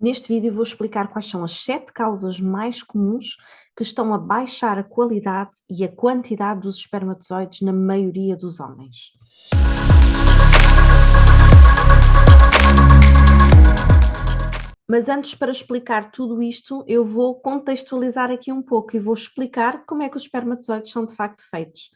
Neste vídeo vou explicar quais são as 7 causas mais comuns que estão a baixar a qualidade e a quantidade dos espermatozoides na maioria dos homens. Mas antes, para explicar tudo isto, eu vou contextualizar aqui um pouco e vou explicar como é que os espermatozoides são de facto feitos.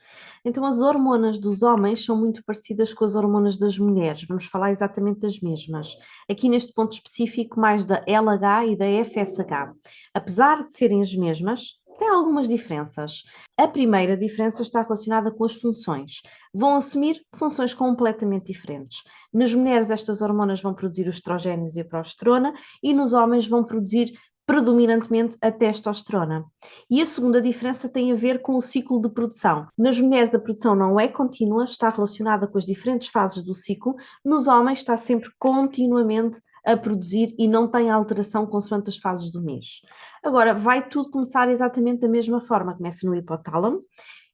Então, as hormonas dos homens são muito parecidas com as hormonas das mulheres, vamos falar exatamente das mesmas. Aqui neste ponto específico, mais da LH e da FSH. Apesar de serem as mesmas, têm algumas diferenças. A primeira diferença está relacionada com as funções. Vão assumir funções completamente diferentes. Nas mulheres, estas hormonas vão produzir os estrogénios e a progesterona, e nos homens vão produzir predominantemente a testosterona. E a segunda diferença tem a ver com o ciclo de produção. Nas mulheres a produção não é contínua, está relacionada com as diferentes fases do ciclo. Nos homens está sempre continuamente a produzir e não tem alteração consoante as fases do mês. Agora, vai tudo começar exatamente da mesma forma. Começa no hipotálamo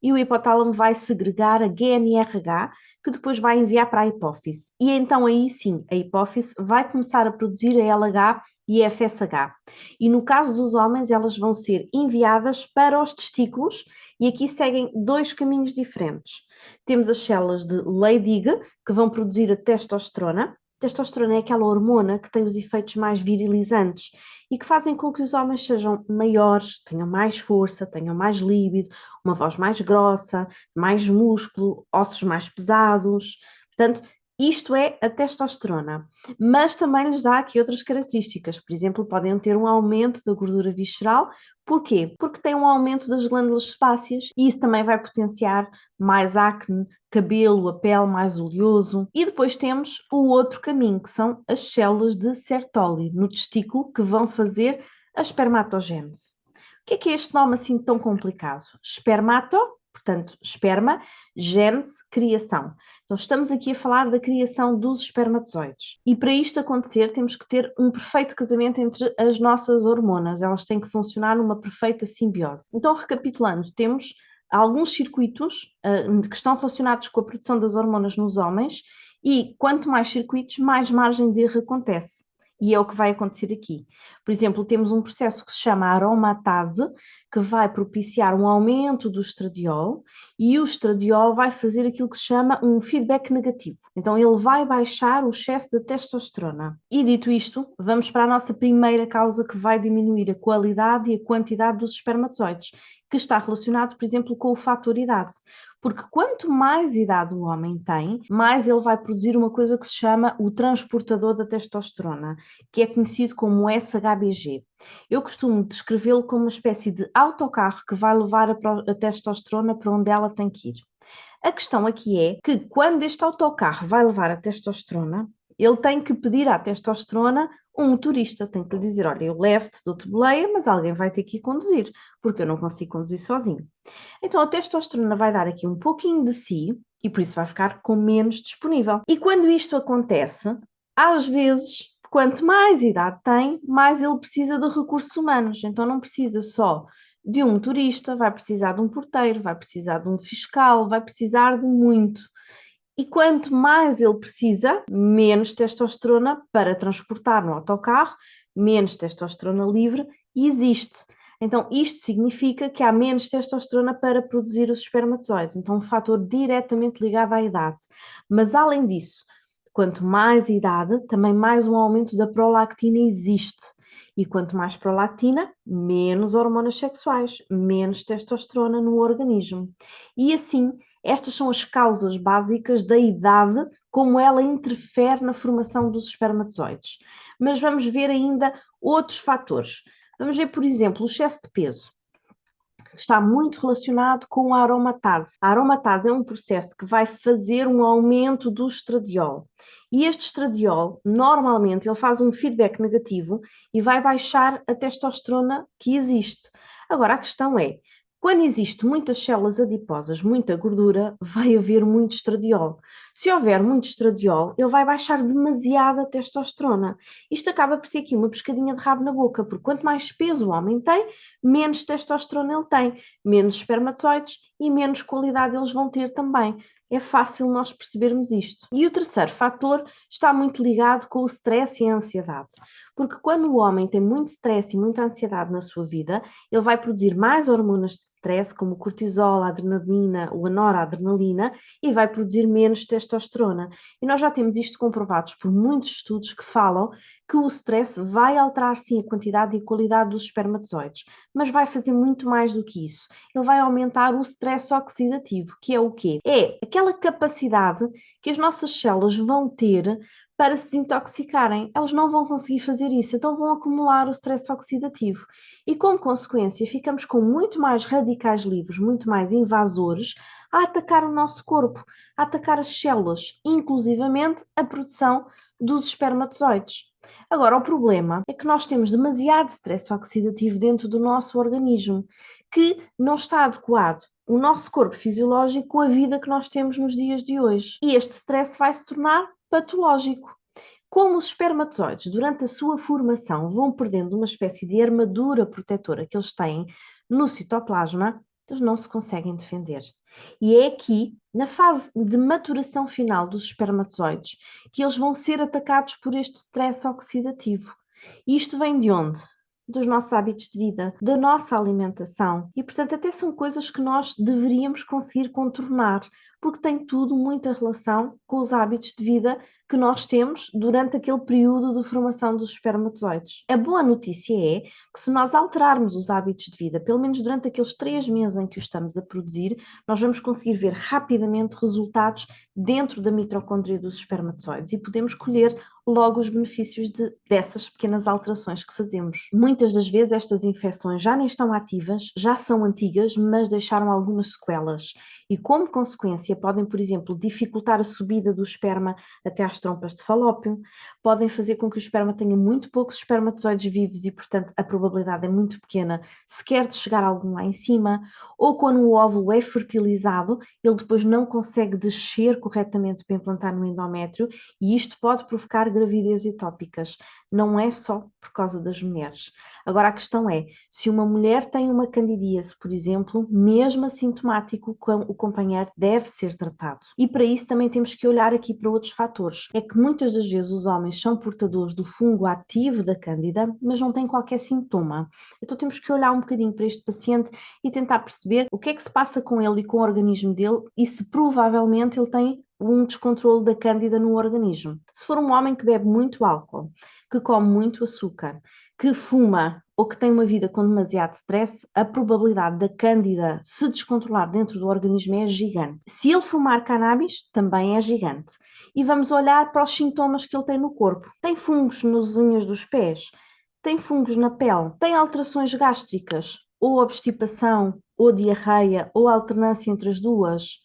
e o hipotálamo vai segregar a GNRH, que depois vai enviar para a hipófise. E então aí sim, a hipófise vai começar a produzir a LH e a FSH. E no caso dos homens, elas vão ser enviadas para os testículos e aqui seguem dois caminhos diferentes. Temos as células de Leydig, que vão produzir a testosterona. A testosterona é aquela hormona que tem os efeitos mais virilizantes e que fazem com que os homens sejam maiores, tenham mais força, tenham mais líbido, uma voz mais grossa, mais músculo, ossos mais pesados. Portanto, isto é a testosterona, mas também lhes dá aqui outras características. Por exemplo, podem ter um aumento da gordura visceral. Porquê? Porque tem um aumento das glândulas sebáceas e isso também vai potenciar mais acne, cabelo, a pele mais oleoso. E depois temos o outro caminho, que são as células de Sertoli, no testículo, que vão fazer a espermatogênese. O que é este nome assim tão complicado? Espermato, portanto, esperma, gênese, criação. Então, estamos aqui a falar da criação dos espermatozoides. E para isto acontecer, temos que ter um perfeito casamento entre as nossas hormonas. Elas têm que funcionar numa perfeita simbiose. Então, recapitulando, temos alguns circuitos que estão relacionados com a produção das hormonas nos homens e quanto mais circuitos, mais margem de erro acontece. E é o que vai acontecer aqui. Por exemplo, temos um processo que se chama aromatase, que vai propiciar um aumento do estradiol, e o estradiol vai fazer aquilo que se chama um feedback negativo. Então, ele vai baixar o excesso de testosterona. E dito isto, vamos para a nossa primeira causa que vai diminuir a qualidade e a quantidade dos espermatozoides, que está relacionado, por exemplo, com o fator idade. Porque quanto mais idade o homem tem, mais ele vai produzir uma coisa que se chama o transportador da testosterona, que é conhecido como SHBG. Eu costumo descrevê-lo como uma espécie de autocarro que vai levar a testosterona para onde ela tem que ir. A questão aqui é que quando este autocarro vai levar a testosterona, ele tem que pedir à testosterona um motorista, tem que lhe dizer, olha, eu levo-te, dou-te boleia, mas alguém vai ter que ir conduzir, porque eu não consigo conduzir sozinho. Então a testosterona vai dar aqui um pouquinho de si e por isso vai ficar com menos disponível. E quando isto acontece, às vezes, quanto mais idade tem, mais ele precisa de recursos humanos. Então não precisa só de um motorista, vai precisar de um porteiro, vai precisar de um fiscal, vai precisar de muito. E quanto mais ele precisa, menos testosterona para transportar no autocarro, menos testosterona livre existe. Então, isto significa que há menos testosterona para produzir os espermatozoides. Então, um fator diretamente ligado à idade. Mas, além disso, quanto mais idade, também mais um aumento da prolactina existe. E quanto mais prolactina, menos hormonas sexuais, menos testosterona no organismo. E assim, estas são as causas básicas da idade, como ela interfere na formação dos espermatozoides. Mas vamos ver ainda outros fatores. Vamos ver, por exemplo, o excesso de peso. Está muito relacionado com a aromatase. A aromatase é um processo que vai fazer um aumento do estradiol. E este estradiol, normalmente, ele faz um feedback negativo e vai baixar a testosterona que existe. Agora, a questão é, quando existe muitas células adiposas, muita gordura, vai haver muito estradiol. Se houver muito estradiol, ele vai baixar demasiada testosterona. Isto acaba por ser aqui uma pescadinha de rabo na boca, porque quanto mais peso o homem tem, menos testosterona ele tem, menos espermatozoides e menos qualidade eles vão ter também. É fácil nós percebermos isto. E o terceiro fator está muito ligado com o stress e a ansiedade. Porque quando o homem tem muito stress e muita ansiedade na sua vida, ele vai produzir mais hormonas de stress, como o cortisol, a adrenalina ou a noradrenalina, e vai produzir menos testosterona. E nós já temos isto comprovados por muitos estudos que falam que o stress vai alterar sim a quantidade e a qualidade dos espermatozoides, mas vai fazer muito mais do que isso. Ele vai aumentar o stress oxidativo, que é o quê? É aquela capacidade que as nossas células vão ter para se desintoxicarem. Elas não vão conseguir fazer isso, então vão acumular o stress oxidativo. E como consequência, ficamos com muito mais radicais livres, muito mais invasores a atacar o nosso corpo, a atacar as células, inclusivamente a produção dos espermatozoides. Agora, o problema é que nós temos demasiado stress oxidativo dentro do nosso organismo, que não está adequado o nosso corpo fisiológico com a vida que nós temos nos dias de hoje. E este stress vai se tornar patológico. Como os espermatozoides, durante a sua formação, vão perdendo uma espécie de armadura protetora que eles têm no citoplasma, eles não se conseguem defender. E é aqui, na fase de maturação final dos espermatozoides, que eles vão ser atacados por este stress oxidativo. E isto vem de onde? Dos nossos hábitos de vida, da nossa alimentação. E, portanto, até são coisas que nós deveríamos conseguir contornar, porque tem tudo muita relação com os hábitos de vida que nós temos durante aquele período de formação dos espermatozoides. A boa notícia é que se nós alterarmos os hábitos de vida, pelo menos durante aqueles 3 meses em que o estamos a produzir, nós vamos conseguir ver rapidamente resultados dentro da mitocôndria dos espermatozoides e podemos colher logo os benefícios dessas pequenas alterações que fazemos. Muitas das vezes estas infecções já nem estão ativas, já são antigas, mas deixaram algumas sequelas e como consequência podem, por exemplo, dificultar a subida do esperma até às trompas de falópio, podem fazer com que o esperma tenha muito poucos espermatozoides vivos e, portanto, a probabilidade é muito pequena sequer de chegar algum lá em cima, ou quando o óvulo é fertilizado, ele depois não consegue descer corretamente para implantar no endométrio e isto pode provocar gravidez ectópicas. Não é só por causa das mulheres. Agora a questão é, se uma mulher tem uma candidíase, por exemplo, mesmo assintomático, o companheiro deve ser tratado. E para isso também temos que olhar aqui para outros fatores. É que muitas das vezes os homens são portadores do fungo ativo da cândida, mas não têm qualquer sintoma. Então temos que olhar um bocadinho para este paciente e tentar perceber o que é que se passa com ele e com o organismo dele e se provavelmente ele tem um descontrole da cândida no organismo. Se for um homem que bebe muito álcool, que come muito açúcar, que fuma ou que tem uma vida com demasiado stress, a probabilidade da cândida se descontrolar dentro do organismo é gigante. Se ele fumar cannabis, também é gigante. E vamos olhar para os sintomas que ele tem no corpo. Tem fungos nas unhas dos pés, tem fungos na pele, tem alterações gástricas, ou obstipação, ou diarreia, ou alternância entre as duas.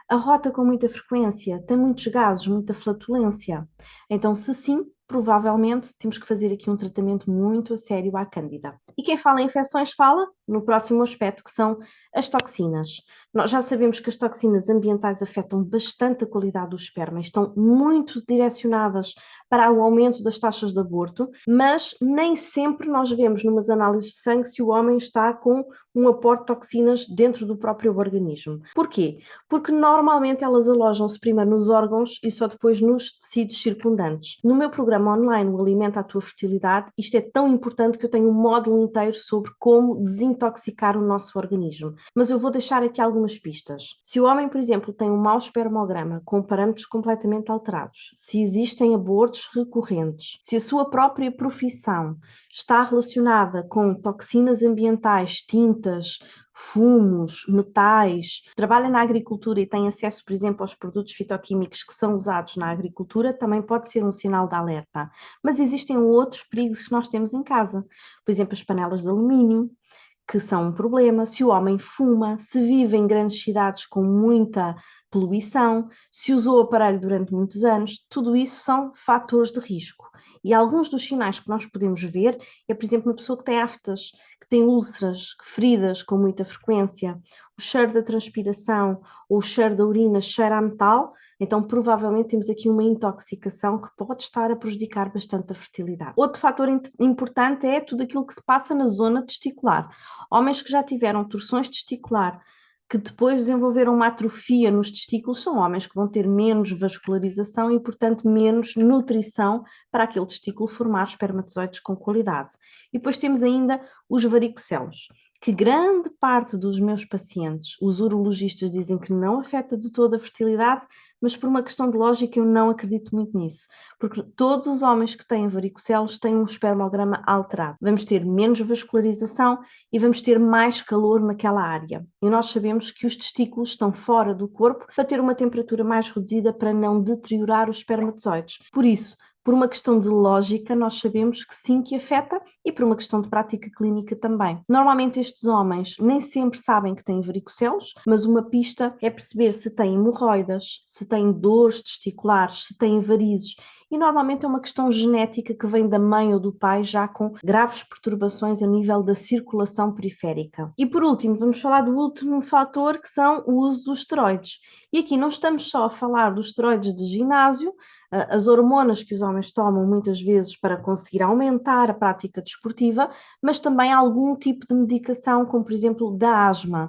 Arrota com muita frequência, tem muitos gases, muita flatulência. Então, se sim, provavelmente temos que fazer aqui um tratamento muito a sério à cândida. E quem fala em infecções fala no próximo aspecto, que são as toxinas. Nós já sabemos que as toxinas ambientais afetam bastante a qualidade do esperma, estão muito direcionadas para o aumento das taxas de aborto, mas nem sempre nós vemos numas análises de sangue se o homem está com um aporte de toxinas dentro do próprio organismo. Porquê? Porque normalmente elas alojam-se primeiro nos órgãos e só depois nos tecidos circundantes. No meu programa online, o Alimenta a Tua Fertilidade, isto é tão importante que eu tenho um módulo inteiro sobre como desintoxicar o nosso organismo. Mas eu vou deixar aqui algumas pistas. Se o homem, por exemplo, tem um mau espermograma com parâmetros completamente alterados, se existem abortos recorrentes, se a sua própria profissão está relacionada com toxinas ambientais, tintas, fumos, metais, trabalha na agricultura e tem acesso, por exemplo, aos produtos fitoquímicos que são usados na agricultura, também pode ser um sinal de alerta. Mas existem outros perigos que nós temos em casa. Por exemplo, as panelas de alumínio, que são um problema, se o homem fuma, se vive em grandes cidades com muita poluição, se usou o aparelho durante muitos anos, tudo isso são fatores de risco. E alguns dos sinais que nós podemos ver é, por exemplo, uma pessoa que tem aftas, que tem úlceras, que feridas com muita frequência, o cheiro da transpiração ou o cheiro da urina cheira a metal, então provavelmente temos aqui uma intoxicação que pode estar a prejudicar bastante a fertilidade. Outro fator importante é tudo aquilo que se passa na zona testicular. Homens que já tiveram torções testicular, que depois desenvolveram uma atrofia nos testículos são homens que vão ter menos vascularização e, portanto, menos nutrição para aquele testículo formar espermatozoides com qualidade. E depois temos ainda os varicocelos, que grande parte dos meus pacientes, os urologistas dizem que não afeta de toda a fertilidade, mas por uma questão de lógica eu não acredito muito nisso, porque todos os homens que têm varicocelos têm um espermograma alterado. Vamos ter menos vascularização e vamos ter mais calor naquela área. E nós sabemos que os testículos estão fora do corpo para ter uma temperatura mais reduzida para não deteriorar os espermatozoides. Por isso, por uma questão de lógica, nós sabemos que sim que afeta e por uma questão de prática clínica também. Normalmente estes homens nem sempre sabem que têm varicocelos, mas uma pista é perceber se têm hemorroidas, se têm dores testiculares, se têm varizes. E normalmente é uma questão genética que vem da mãe ou do pai já com graves perturbações a nível da circulação periférica. E por último, vamos falar do último fator, que são o uso dos esteroides. E aqui não estamos só a falar dos esteroides de ginásio, as hormonas que os homens tomam muitas vezes para conseguir aumentar a prática desportiva, mas também algum tipo de medicação, como por exemplo da asma.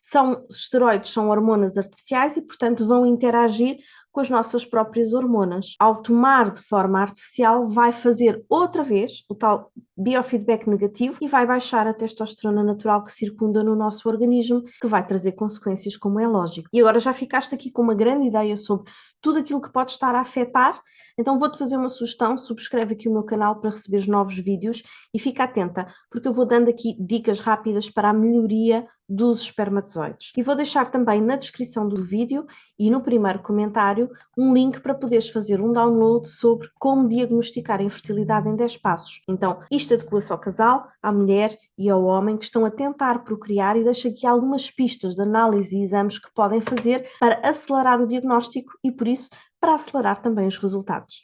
Esteroides são hormonas artificiais e, portanto, vão interagir com as nossas próprias hormonas. Ao tomar de forma artificial, vai fazer outra vez o tal biofeedback negativo e vai baixar a testosterona natural que circunda no nosso organismo, que vai trazer consequências, como é lógico. E agora já ficaste aqui com uma grande ideia sobre tudo aquilo que pode estar a afetar, então vou-te fazer uma sugestão, subscreve aqui o meu canal para receber os novos vídeos e fica atenta, porque eu vou dando aqui dicas rápidas para a melhoria dos espermatozoides. E vou deixar também na descrição do vídeo e no primeiro comentário um link para poderes fazer um download sobre como diagnosticar a infertilidade em 10 passos. Então, isto adequa-se ao casal, à mulher e ao homem que estão a tentar procriar e deixo aqui algumas pistas de análise e exames que podem fazer para acelerar o diagnóstico e, por isso, para acelerar também os resultados.